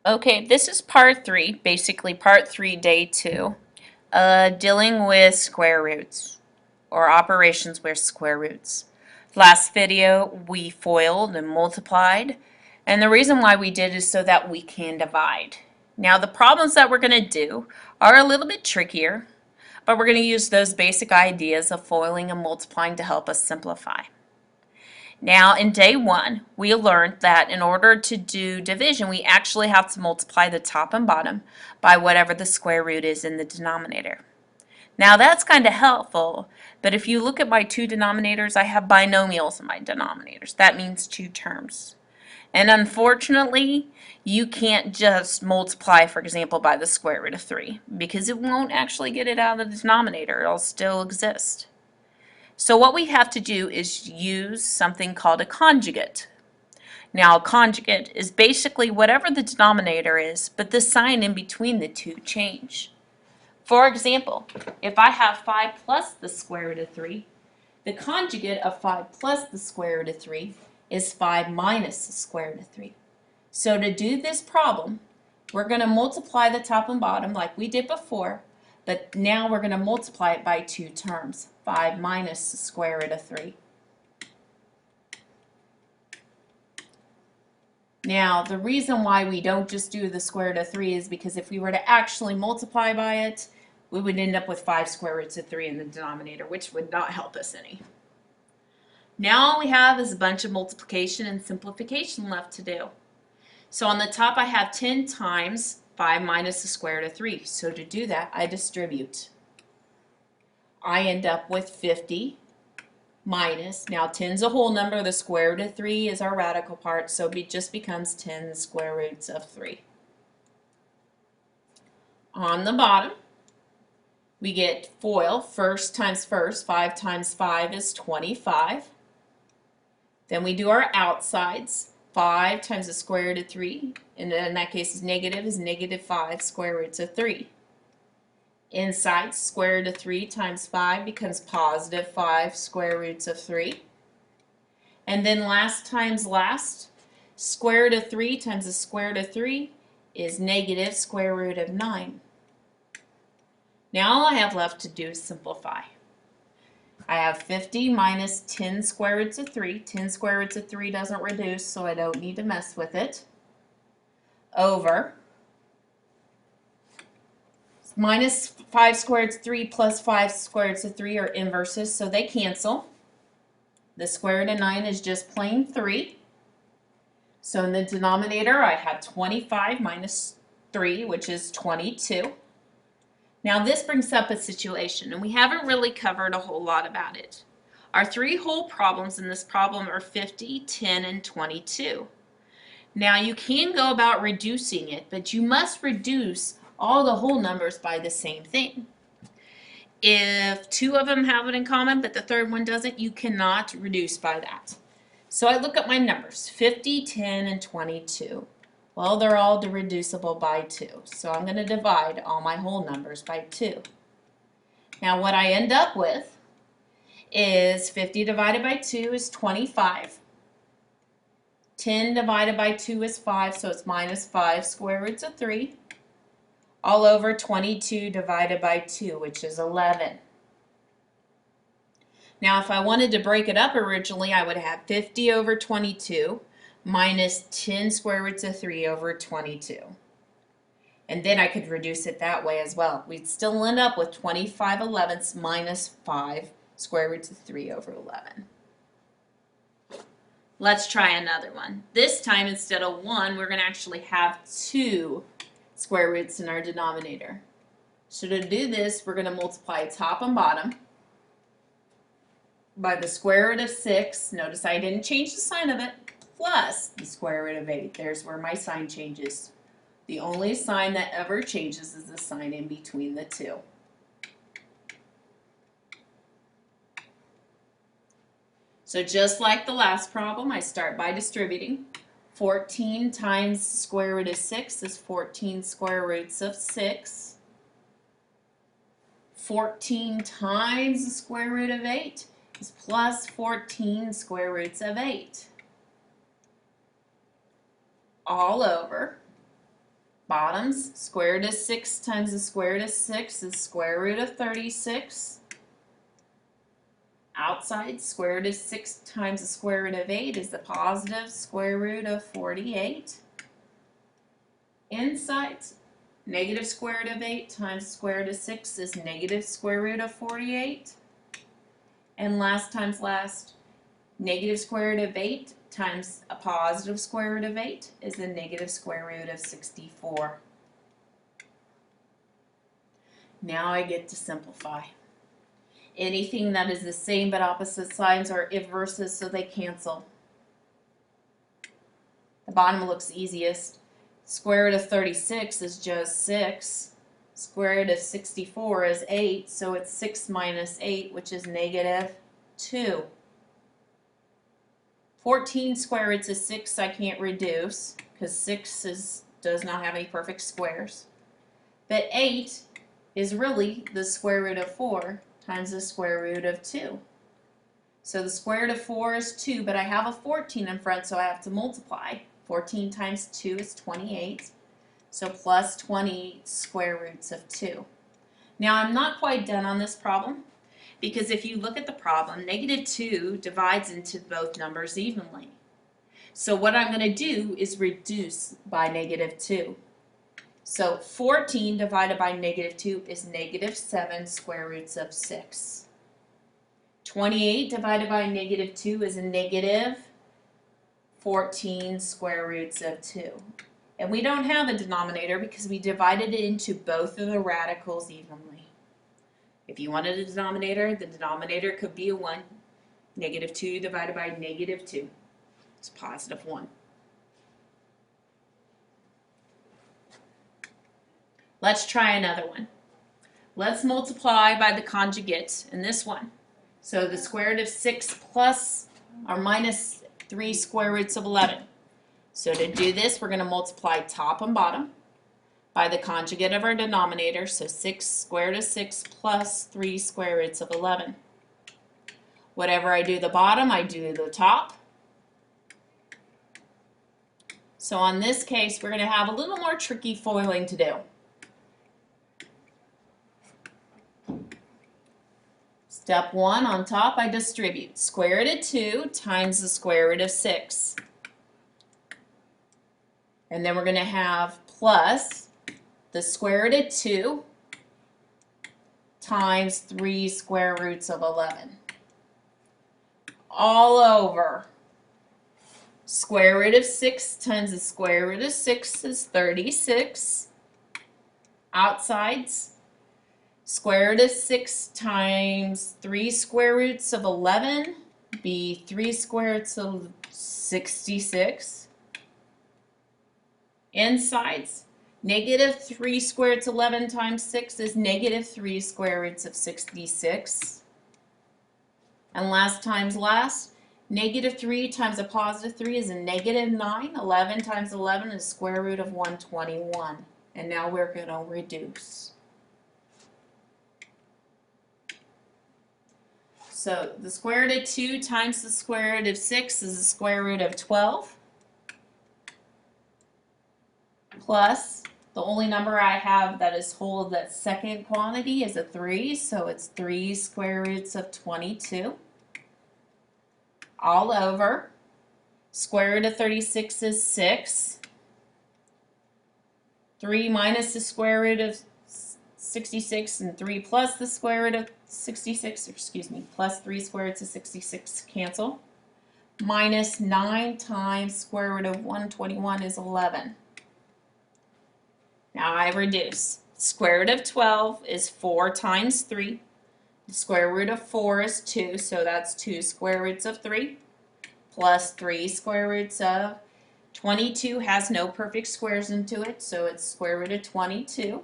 Okay, this is part 3, basically part 3, day 2, dealing with square roots or operations with square roots. Last video we FOILed and multiplied, and the reason why we did is so that we can divide. Now the problems that we're going to do are a little bit trickier, but we're going to use those basic ideas of foiling and multiplying to help us simplify. Now in day 1, we learned that in order to do division, we actually have to multiply the top and bottom by whatever the square root is in the denominator. Now that's kind of helpful, but if you look at my two denominators, I have binomials in my denominators. That means two terms. And unfortunately, you can't just multiply, for example, by the square root of 3, because it won't actually get it out of the denominator. It'll still exist. So what we have to do is use something called a conjugate. Now a conjugate is basically whatever the denominator is, but the sign in between the two change. For example, if I have 5 plus the square root of 3, the conjugate of 5 plus the square root of 3 is 5 minus the square root of 3. So to do this problem, we're going to multiply the top and bottom like we did before, but now we're going to multiply it by two terms, 5 minus the square root of 3. Now, the reason why we don't just do the square root of 3 is because if we were to actually multiply by it, we would end up with 5 square roots of 3 in the denominator, which would not help us any. Now all we have is a bunch of multiplication and simplification left to do. So on the top I have 10 times 5 minus the square root of 3. So to do that, I distribute. I end up with 50 minus, now 10 is a whole number, the square root of 3 is our radical part, so it just becomes 10 square roots of 3. On the bottom, we get FOIL, first times first, 5 times 5 is 25. Then we do our outsides. 5 times the square root of 3, and in that case is negative 5 square roots of 3. Inside, square root of 3 times 5 becomes positive 5 square roots of 3. And then last times last, square root of 3 times the square root of 3 is negative square root of 9. Now all I have left to do is simplify. I have 50 minus 10 square roots of 3. 10 square roots of 3 doesn't reduce, so I don't need to mess with it. Over minus 5 square roots of 3 plus 5 square roots of 3 are inverses, so they cancel. The square root of 9 is just plain 3. So in the denominator, I have 25 minus 3, which is 22. Now this brings up a situation, and we haven't really covered a whole lot about it. Our three whole problems in this problem are 50, 10, and 22. Now you can go about reducing it, but you must reduce all the whole numbers by the same thing. If two of them have it in common, but the third one doesn't, you cannot reduce by that. So I look at my numbers, 50, 10, and 22. Well, they're all reducible by 2, so I'm going to divide all my whole numbers by 2. Now what I end up with is 50 divided by 2 is 25. 10 divided by 2 is 5, so it's minus 5 square roots of 3. All over 22 divided by 2, which is 11. Now if I wanted to break it up originally, I would have 50 over 22 minus 10 square roots of 3 over 22. And then I could reduce it that way as well. We'd still end up with 25 elevenths minus 5 square roots of 3 over 11. Let's try another one. This time instead of 1, we're going to actually have 2 square roots in our denominator. So to do this, we're going to multiply top and bottom by the square root of 6. Notice I didn't change the sign of it. Plus the square root of 8. There's where my sign changes. The only sign that ever changes is the sign in between the two. So just like the last problem, I start by distributing. 14 times the square root of 6 is 14 square roots of 6. 14 times the square root of 8 is plus 14 square roots of 8. All over Bottoms, square root of 6 times the square root of 6 is square root of 36. Outside, square root of 6 times the square root of 8 is the positive square root of 48. Inside, negative square root of 8 times square root of 6 is negative square root of 48. And last times last, negative square root of 8 times a positive square root of 8 is a negative square root of 64. Now I get to simplify. Anything that is the same but opposite signs are inverses, so they cancel. The bottom looks easiest. Square root of 36 is just 6. Square root of 64 is 8, so it's 6 minus 8, which is negative 2. 14 square roots of 6 I can't reduce because 6 does not have any perfect squares. But 8 is really the square root of 4 times the square root of 2. So the square root of 4 is 2, but I have a 14 in front, so I have to multiply. 14 times 2 is 28. So plus 20 square roots of 2. Now I'm not quite done on this problem, because if you look at the problem, negative 2 divides into both numbers evenly. So what I'm going to do is reduce by negative 2. So 14 divided by negative 2 is negative 7 square roots of 6. 28 divided by negative 2 is a negative 14 square roots of 2. And we don't have a denominator because we divided it into both of the radicals evenly. If you wanted a denominator, the denominator could be a 1. Negative 2 divided by negative 2 is positive 1. Let's try another one. Let's multiply by the conjugate in this one. So the square root of 6 plus or minus 3 square roots of 11. So to do this, we're going to multiply top and bottom by the conjugate of our denominator, so 6 square root of 6 plus 3 square roots of 11. Whatever I do the bottom, I do the top. So on this case, we're going to have a little more tricky foiling to do. Step 1, on top I distribute. Square root of 2 times the square root of 6. And then we're going to have plus the square root of 2 times 3 square roots of 11. All over. Square root of 6 times the square root of 6 is 36. Outsides. Square root of 6 times 3 square roots of 11 be 3 square roots of 66. Insides. Negative 3 square roots of 11 times 6 is negative 3 square roots of 66. And last times last, negative 3 times a positive 3 is a negative 9. 11 times 11 is square root of 121. And now we're going to reduce. So the square root of 2 times the square root of 6 is the square root of 12. Plus, the only number I have that is whole of that second quantity is a 3, so it's 3 square roots of 22. All over. Square root of 36 is 6. 3 minus the square root of 66 and 3 plus the square root of 66, plus 3 square roots of 66 cancel. Minus 9 times square root of 121 is 11. Now I reduce. Square root of 12 is 4 times 3. The square root of 4 is 2, so that's 2 square roots of 3. Plus 3 square roots of 22 has no perfect squares into it, so it's square root of 22.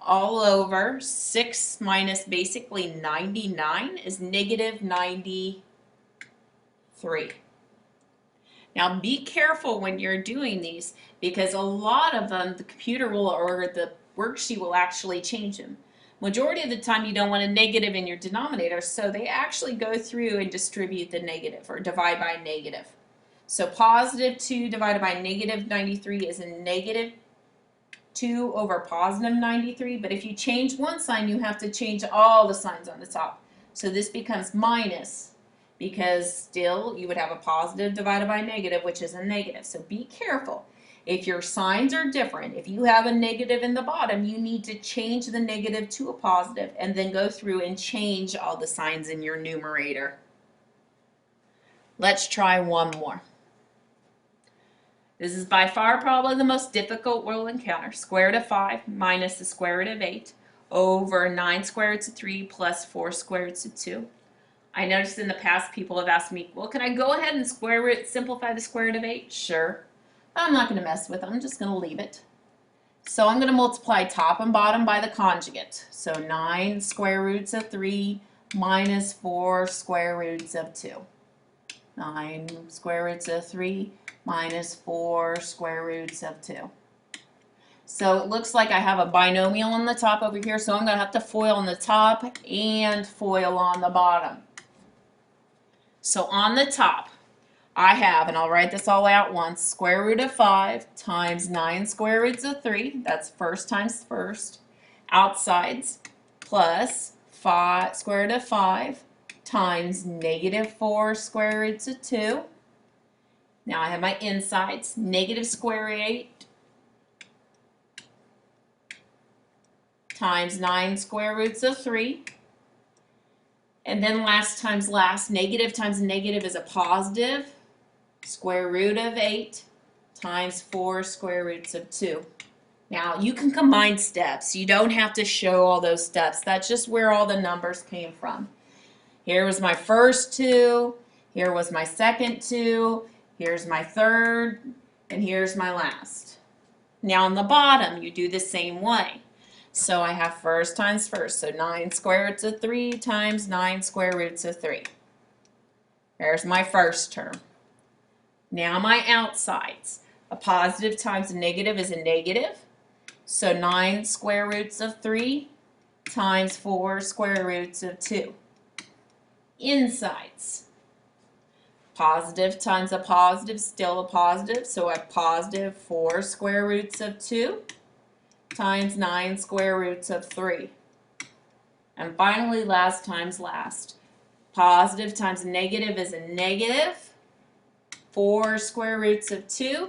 All over 6 minus basically 99 is negative 93. Now be careful when you're doing these because a lot of them the computer will or the worksheet will actually change them. Majority of the time you don't want a negative in your denominator, so they actually go through and distribute the negative or divide by negative. So positive 2 divided by negative 93 is a negative 2 over positive 93, but if you change one sign, you have to change all the signs on the top. So this becomes minus, because still you would have a positive divided by a negative, which is a negative. So be careful. If your signs are different, if you have a negative in the bottom, you need to change the negative to a positive and then go through and change all the signs in your numerator. Let's try one more. This is by far probably the most difficult we'll encounter. Square root of 5 minus the square root of 8 over 9 square roots of 3 plus 4 square roots of 2. I noticed in the past people have asked me, well, can I go ahead and simplify the square root of 8? Sure. But I'm not going to mess with it. I'm just going to leave it. So I'm going to multiply top and bottom by the conjugate. So 9 square roots of 3 minus 4 square roots of 2. 9 square roots of 3 minus 4 square roots of 2. So it looks like I have a binomial on the top over here, so I'm going to have to FOIL on the top and FOIL on the bottom. So on the top, I have, and I'll write this all out once, square root of 5 times 9 square roots of 3, that's first times first, outsides, plus square root of 5 times negative 4 square roots of 2. Now I have my insides, negative square root 8 times 9 square roots of 3. And then last times last, negative times negative is a positive, square root of 8 times 4 square roots of 2. Now you can combine steps. You don't have to show all those steps. That's just where all the numbers came from. Here was my first 2, here was my second 2, here's my third, and here's my last. Now on the bottom, you do the same way. So I have first times first, so 9 square roots of 3 times 9 square roots of 3. There's my first term. Now my outsides. A positive times a negative is a negative. So 9 square roots of 3 times 4 square roots of 2. Insides. Positive times a positive, still a positive, so a positive 4 square roots of 2 times 9 square roots of 3. And finally, last times last. Positive times a negative is a negative, 4 square roots of 2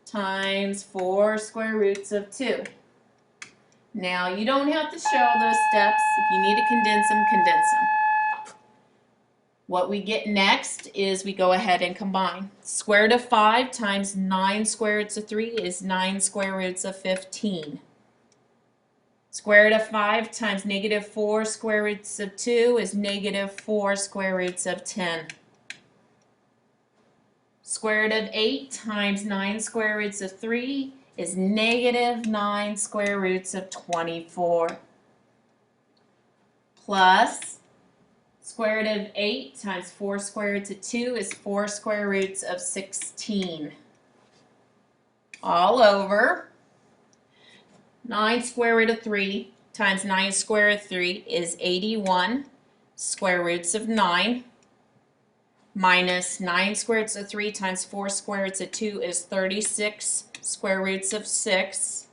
times 4 square roots of 2. Now, you don't have to show all those steps. If you need to condense them, condense them. What we get next is we go ahead and combine. Square root of 5 times 9 square roots of 3 is 9 square roots of 15. Square root of 5 times negative 4 square roots of 2 is negative 4 square roots of 10. Square root of 8 times 9 square roots of 3 is negative 9 square roots of 24. Plus square root of 8 times 4 square roots of 2 is 4 square roots of 16. All over 9 square root of 3 times 9 square root of 3 is 81 square roots of 9. Minus 9 square roots of 3 times 4 square roots of 2 is 36 square roots of 6.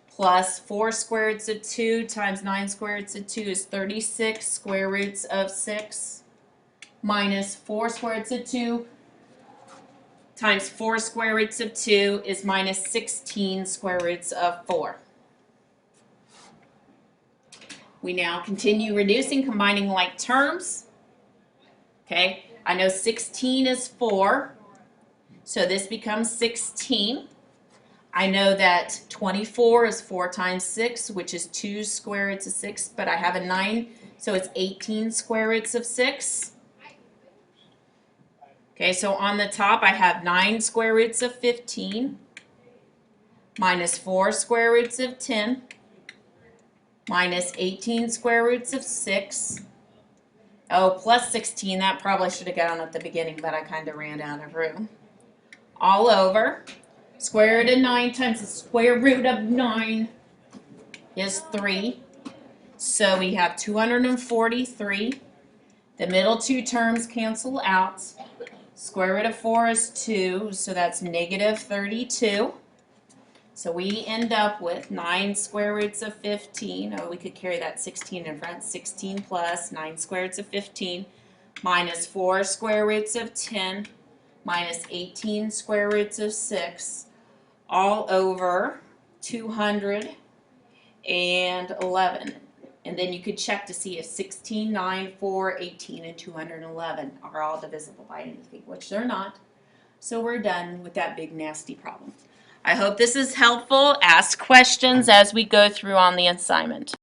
Plus 4 square roots of 2 times 9 square roots of 2 is 36 square roots of 6. Minus 4 square roots of 2 times 4 square roots of 2 is minus 16 square roots of 4. We now continue reducing, combining like terms. Okay, I know 16 is 4, so this becomes 16. I know that 24 is 4 times 6, which is 2 square roots of 6, but I have a 9, so it's 18 square roots of 6. Okay, so on the top I have 9 square roots of 15 minus 4 square roots of 10 minus 18 square roots of 6. Oh, plus 16, that probably should have gone at the beginning, but I kind of ran out of room. All over, square root of 9 times the square root of 9 is 3. So we have 243. The middle two terms cancel out. Square root of 4 is 2, so that's negative 32. So we end up with 9 square roots of 15. Oh, we could carry that 16 in front. 16 plus 9 square roots of 15 minus 4 square roots of 10 minus 18 square roots of 6 all over 211. And then you could check to see if 16, 9, 4, 18, and 211 are all divisible by anything, which they're not. So we're done with that big nasty problem. I hope this is helpful. Ask questions as we go through on the assignment.